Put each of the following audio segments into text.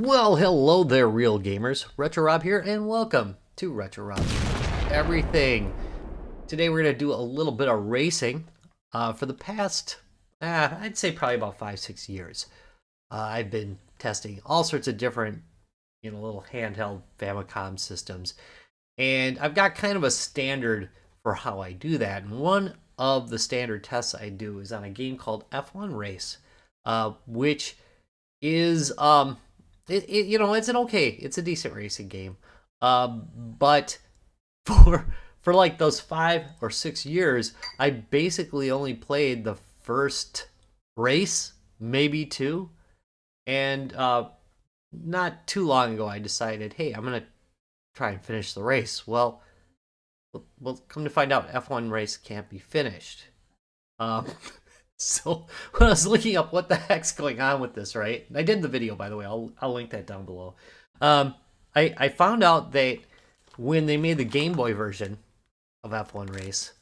Well, hello there, real gamers. Retro Rob here, and welcome to Retro Rob Everything. Today we're going to do a little bit of racing. For the past, I'd say probably about 5-6 years. I've been testing all sorts of different, little handheld Famicom systems. And I've got kind of a standard for how I do that. And one of the standard tests I do is on a game called F1 Race, which is... it's a decent racing game. But for like those 5 or 6 years, I basically only played the first race, maybe 2. And not too long ago, I decided, hey, I'm going to try and finish the race. Well, come to find out, F1 Race can't be finished. So when I was looking up what the heck's going on with this, right? I did the video, by the way. I'll link that down below. I found out that when they made the Gameboy version of F1 Race,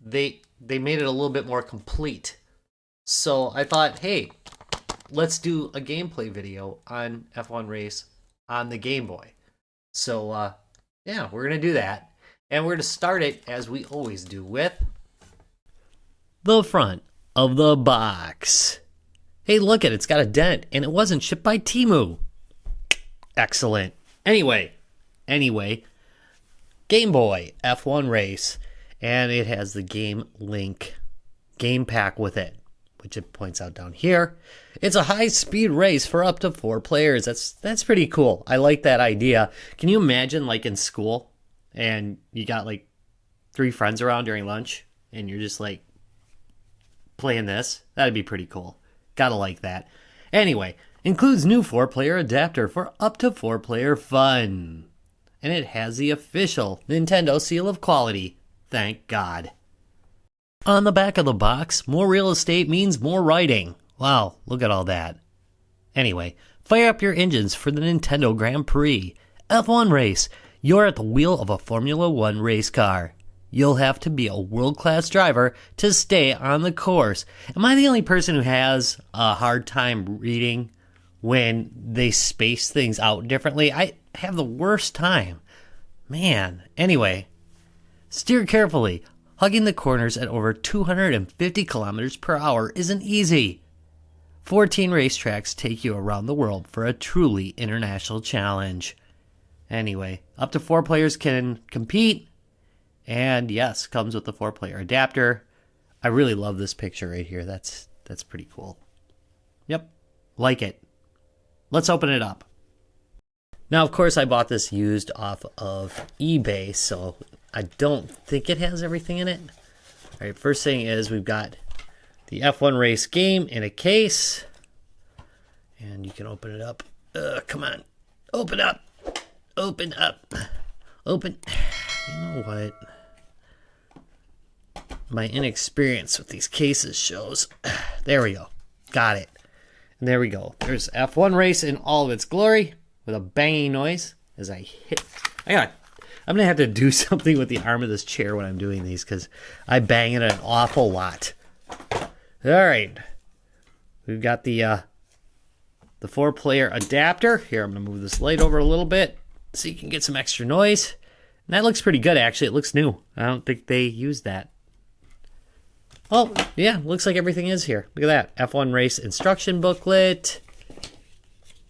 they made it a little bit more complete. So I thought, hey, let's do a gameplay video on F1 Race on the Game Boy. So yeah, we're gonna do that, and we're gonna start it as we always do with the front of the box. Hey, look at it. It's got a dent, and it wasn't shipped by Temu. Excellent. Anyway, Game Boy F1 Race, and it has the Game Link game pack with it, which it points out down here. It's a high-speed race for up to 4 players. That's pretty cool. I like that idea. Can you imagine, like, in school, and you got, like, 3 friends around during lunch, and you're just, like, playing this? That'd be pretty cool. Gotta like that. Anyway, includes new 4-player adapter for up to 4-player fun. And it has the official Nintendo seal of quality. Thank God. On the back of the box, more real estate means more writing. Wow, look at all that. Anyway, fire up your engines for the Nintendo Grand Prix. F1 Race. You're at the wheel of a Formula One race car. You'll have to be a world-class driver to stay on the course. Am I the only person who has a hard time reading when they space things out differently? I have the worst time. Man. Anyway, steer carefully. Hugging the corners at over 250 kilometers per hour isn't easy. 14 racetracks take you around the world for a truly international challenge. Anyway, up to 4 players can compete. And yes, comes with the 4-player adapter. I really love this picture right here. That's pretty cool. Yep, like it. Let's open it up. Now, of course, I bought this used off of eBay, so I don't think it has everything in it. All right, first thing is we've got the F1 Race game in a case. And you can open it up. Come on. Open up. Open up. Open. You know what? My inexperience with these cases shows. There we go. Got it. And there we go. There's F1 Race in all of its glory with a banging noise as I hit. I'm going to have to do something with the arm of this chair when I'm doing these because I bang it an awful lot. All right. We've got the 4-player adapter. Here, I'm going to move this light over a little bit so you can get some extra noise. And that looks pretty good, actually. It looks new. I don't think they used that. Oh, yeah, looks like everything is here. Look at that. F1 Race instruction booklet.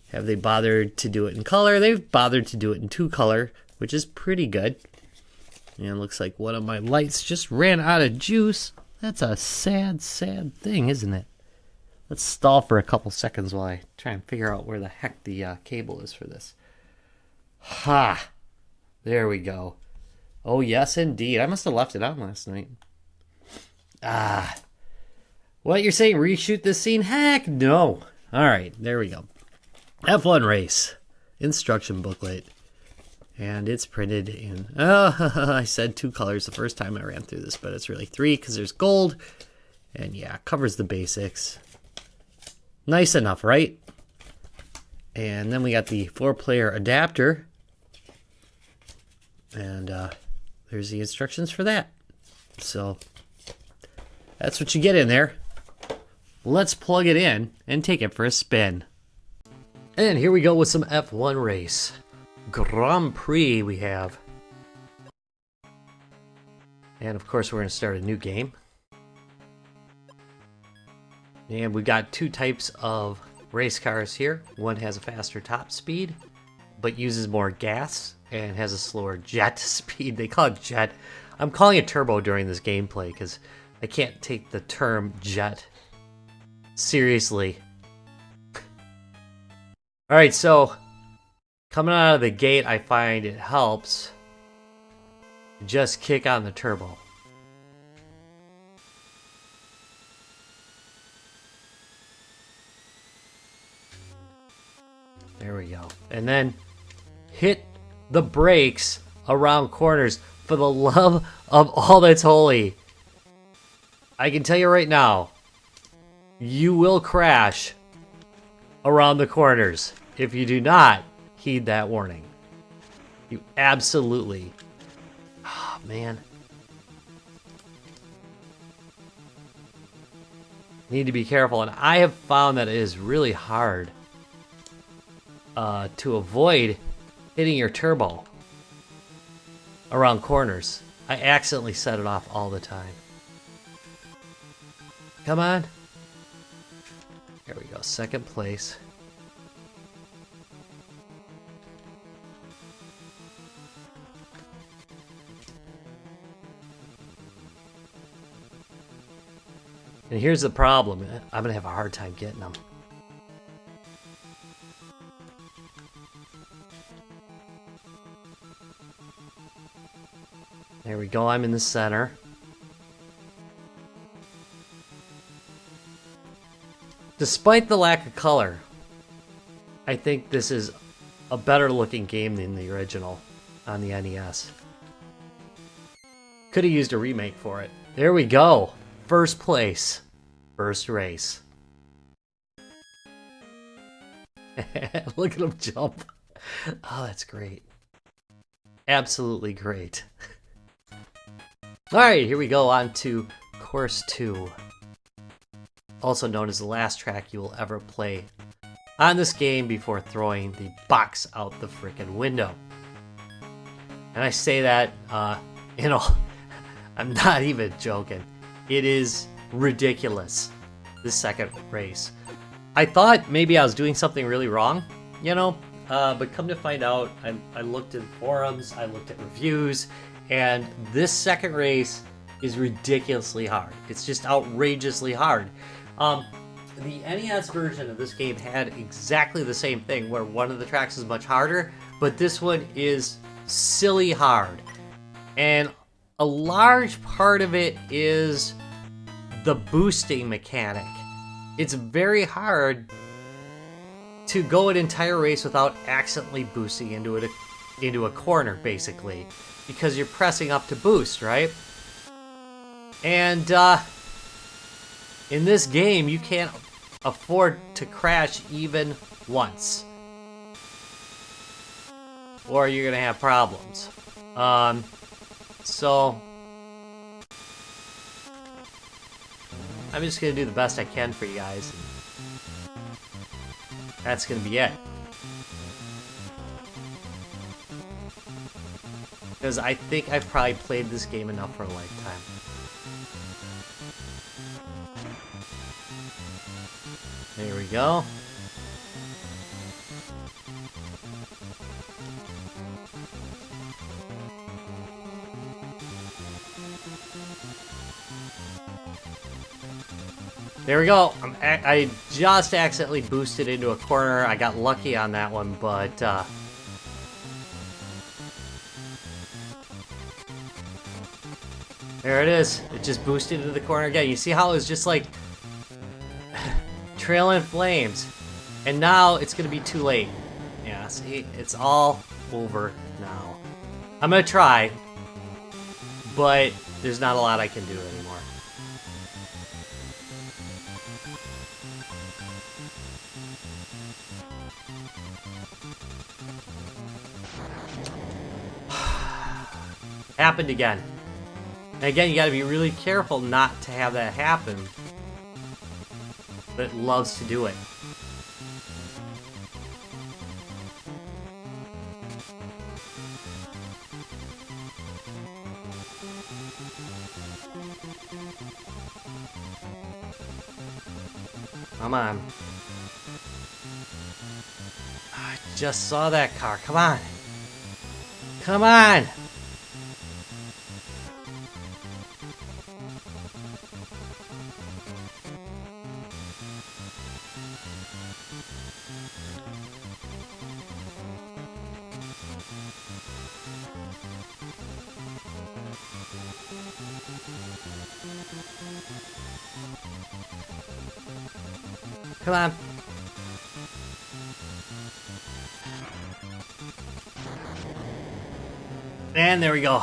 Have they bothered to do it in color? They've bothered to do it in 2-color, which is pretty good. And it looks like one of my lights just ran out of juice. That's a sad, sad thing, isn't it? Let's stall for a couple seconds while I try and figure out where the heck the cable is for this. Ha! There we go. Oh, yes, indeed. I must have left it on last night. What, you're saying reshoot this scene? Heck no. All right, there we go. F1 Race instruction booklet. And it's printed in, I said 2 colors the first time I ran through this, but it's really 3 because there's gold. And yeah, covers the basics. Nice enough, right? And then we got the 4-player adapter. And there's the instructions for that. So that's what you get in there. Let's plug it in and take it for a spin. And here we go with some F1 race. Grand Prix we have. And of course we're going to start a new game. And we got two types of race cars here. One has a faster top speed, but uses more gas and has a slower jet speed. They call it jet. I'm calling it turbo during this gameplay because I can't take the term jet seriously. Alright, so coming out of the gate, I find it helps just kick on the turbo. There we go. And then hit the brakes around corners. For the love of all that's holy, I can tell you right now, you will crash around the corners if you do not heed that warning. You absolutely... Oh, man. Need to be careful, and I have found that it is really hard to avoid hitting your turbo around corners. I accidentally set it off all the time. Come on. There we go, second place. And here's the problem. I'm gonna have a hard time getting them. There we go, I'm in the center. Despite the lack of color, I think this is a better looking game than the original on the NES. Could have used a remake for it. There we go. First place. First race. Look at him jump. Oh, that's great. Absolutely great. Alright, here we go on to Course 2. Also known as the last track you will ever play on this game before throwing the box out the frickin' window. And I say that, I'm not even joking. It is ridiculous, this second race. I thought maybe I was doing something really wrong, but come to find out, I looked at forums, I looked at reviews, and this second race is ridiculously hard. It's just outrageously hard. The NES version of this game had exactly the same thing, where one of the tracks is much harder, but this one is silly hard. And a large part of it is the boosting mechanic. It's very hard to go an entire race without accidentally boosting into a corner, basically, because you're pressing up to boost, right? And in this game, you can't afford to crash even once, or you're gonna have problems. So I'm just gonna do the best I can for you guys. That's gonna be it. Because I think I've probably played this game enough for a lifetime. There we go. There we go. I just accidentally boosted into a corner. I got lucky on that one, but there it is. It just boosted into the corner again. You see how it was just like trailing flames, and now it's gonna be too late. Yeah, see, it's all over now. I'm gonna try, but there's not a lot I can do anymore. Happened again. And again, you gotta be really careful not to have that happen. But it loves to do it. Come on. I just saw that car. Come on. Come on. Come on. And there we go.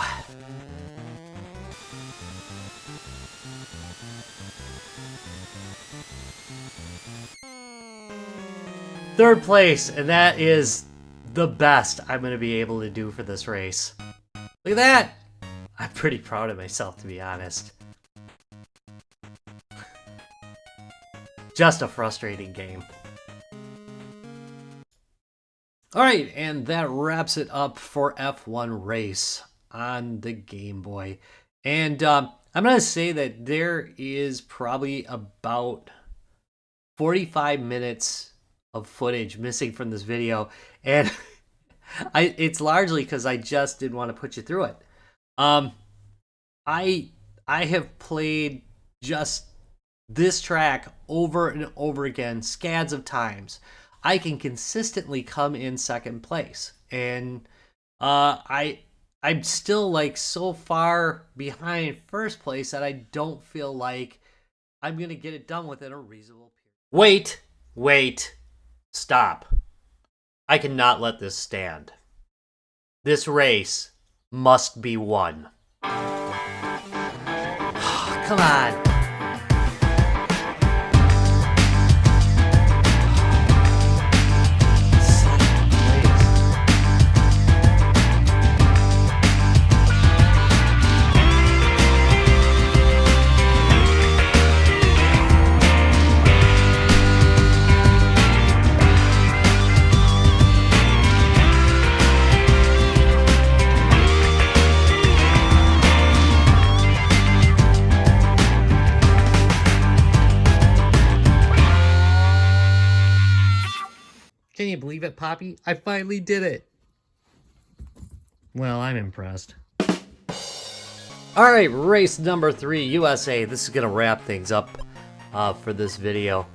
Third place, and that is the best I'm going to be able to do for this race. Look at that! I'm pretty proud of myself, to be honest. Just a frustrating game. Alright, and that wraps it up for F1 Race on the Game Boy. And I'm going to say that there is probably about 45 minutes of footage missing from this video. And it's largely because I just didn't want to put you through it. I have played just this track over and over again, scads of times. I can consistently come in second place, and I'm still like so far behind first place that I don't feel like I'm gonna get it done within a reasonable period. Wait, stop! I cannot let this stand. This race must be won. Come on. Can you believe it, Poppy? I finally did it. Well, I'm impressed. All right, race number 3, USA. This is going to wrap things up for this video,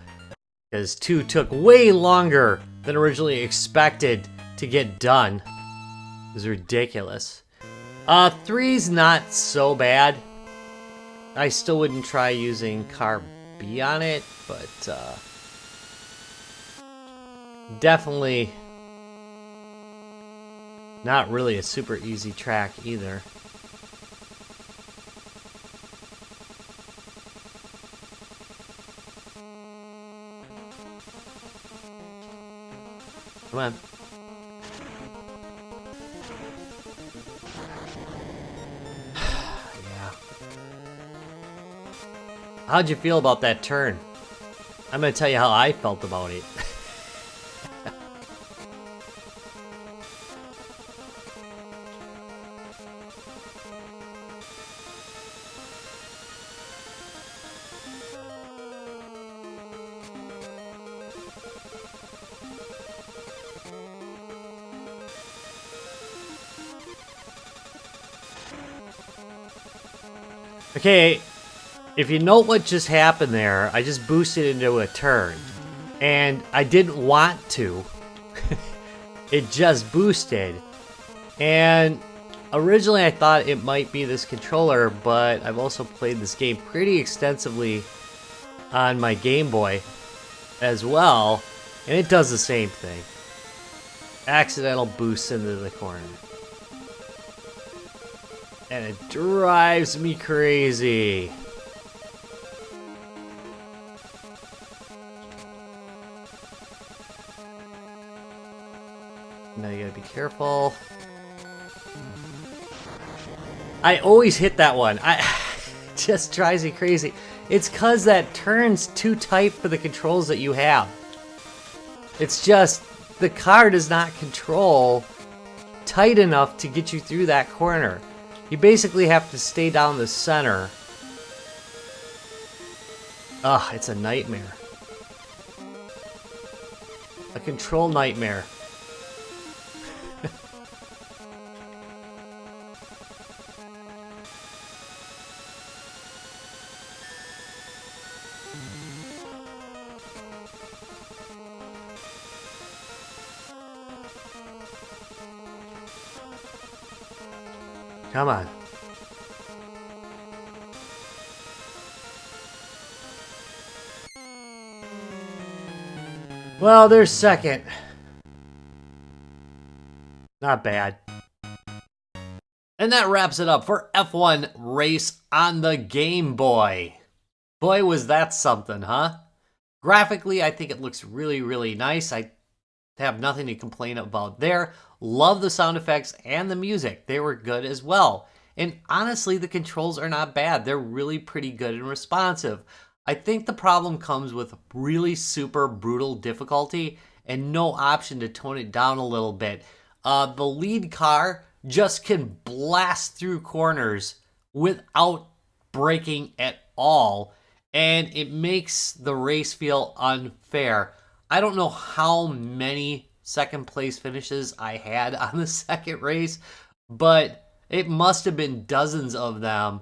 because 2 took way longer than originally expected to get done. It was ridiculous. 3's not so bad. I still wouldn't try using car B on it, but definitely not really a super easy track either. Come on. Yeah. How'd you feel about that turn? I'm gonna tell you how I felt about it. Okay, if you know what just happened there, I just boosted into a turn, and I didn't want to. It just boosted, and originally I thought it might be this controller, but I've also played this game pretty extensively on my Game Boy as well, and it does the same thing. Accidental boosts into the corner. And it drives me crazy. Now you gotta be careful. I always hit that one. It just drives me crazy. It's cause that turn's too tight for the controls that you have. It's just, the car does not control tight enough to get you through that corner. You basically have to stay down the center. Ugh, it's a nightmare. A control nightmare. Come on. Well, there's second. Not bad. And that wraps it up for F1 Race on the Game Boy. Boy, was that something, huh? Graphically, I think it looks really, really nice. I have nothing to complain about there. Love the sound effects and the music. They were good as well. And honestly, the controls are not bad. They're really pretty good and responsive. I think the problem comes with really super brutal difficulty and no option to tone it down a little bit. The lead car just can blast through corners without braking at all, and it makes the race feel unfair. I don't know how many second place finishes I had on the second race, but it must have been dozens of them.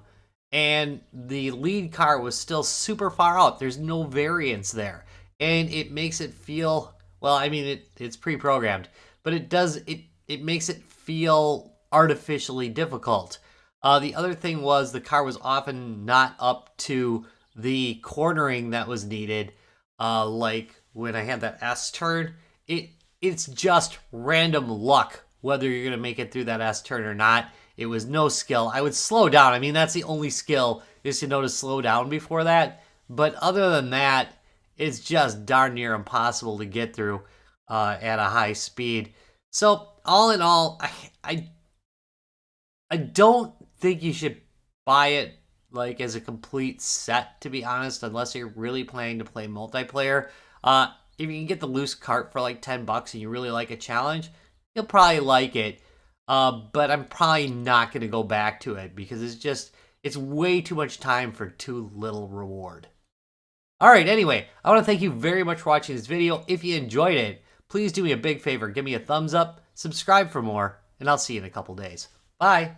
And the lead car was still super far out. There's no variance there. And it makes it feel, well, I mean, it's pre-programmed, but it makes it feel artificially difficult. The other thing was the car was often not up to the cornering that was needed. Like when I had that S turn, it's just random luck whether you're going to make it through that S turn or not. It was no skill. I would slow down. I mean, that's the only skill, is to know to slow down before that. But other than that, it's just darn near impossible to get through at a high speed. So all in all, I don't think you should buy it like as a complete set, to be honest, unless you're really planning to play multiplayer. If you can get the loose cart for like $10 and you really like a challenge, you'll probably like it. But I'm probably not going to go back to it because it's way too much time for too little reward. All right, anyway, I want to thank you very much for watching this video. If you enjoyed it, please do me a big favor. Give me a thumbs up, subscribe for more, and I'll see you in a couple days. Bye.